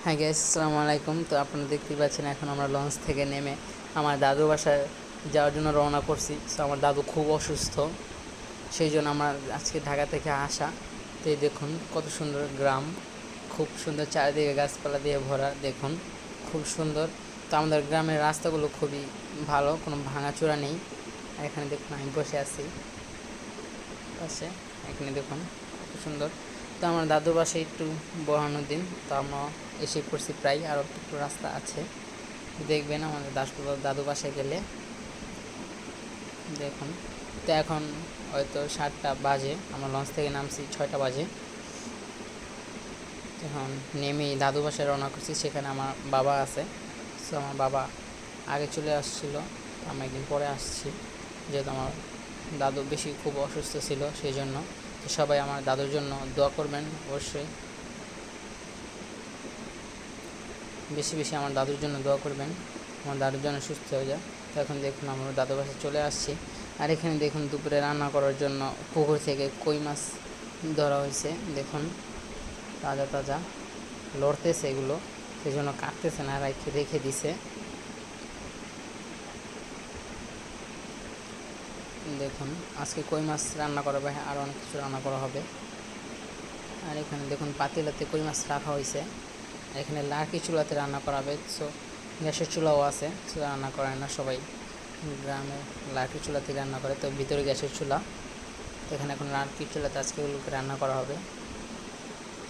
Hi guys, আসসালামু আলাইকুম। তো আপনারা দেখতেই পাচ্ছেন এখন আমরা লঞ্চ থেকে নেমে আমার দাদুর বাসায় যাওয়ার জন্য রওনা করছি। সো আমার দাদু খুব অসুস্থ, সেই জন্য আমার আজকে ঢাকা থেকে আসা। তো এই দেখুন কত সুন্দর গ্রাম, খুব সুন্দর, চারিদিকে গাছপালা দিয়ে ভরা, দেখুন খুব সুন্দর। তো আমাদের গ্রামের রাস্তাগুলো খুবই ভালো, কোনো ভাঙাচোরা নেই। আর এখানে দেখুন আমি বসে আছি পাশে, এখানে দেখুন কত সুন্দর। তো আমার দাদুর বাসায় একটু বড়ানোর দিন, তো আমরা এসে পড়ছি, প্রায় আরও একটু রাস্তা আছে, দেখবেন আমাদের দাদু বাসায় গেলে দেখুন। তো এখন হয়তো 7টা বাজে, আমরা লঞ্চ থেকে নামছি 6টা বাজে। এখন নেমেই দাদু বাসায় রওনা করছি, সেখানে আমার বাবা আছে। সো আমার বাবা আগে চলে আসছিলো, আমি একদিন পরে আসছি, যেহেতু আমার দাদু বেশি খুব অসুস্থ ছিল সেই জন্য। তো সবাই আমার দাদুর জন্য দোয়া করবেন অবশ্যই, বেশি বেশি আমার দাদুর জন্য দোয়া করবেন, আমার দাদুর জন্য সুস্থ হয়ে যায়। তো এখন দেখুন আমরা দাদুর বাসায় চলে আসছি। আর এখানে দেখুন দুপুরে রান্না করার জন্য পুকুর থেকে কই মাছ ধরা হয়েছে, দেখুন তাজা তাজা লড়তেছে এগুলো, সেই জন্য কাটতেছে না, রেখে দিছে। দেখুন আজকে কই মাছ রান্না করা হবে, আরও অনেক কিছু রান্না করা হবে। আর এখানে দেখুন পাতিলাতে কই মাছ রাখা হয়েছে, এখানে লার্কি চুলাতে রান্না করা হবে। সো গ্যাসের চুলাও আছে, সো রান্না করে না সবাই, গ্রামে লার্কি চুলাতে রান্না করে, তো ভিতরে গ্যাসের চুলা। তো এখানে এখন লার্কি চুলাতে আজকে ওগুলোকে রান্না করা হবে।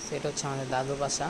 সেটা হচ্ছে আমাদের দাদুর বাসা।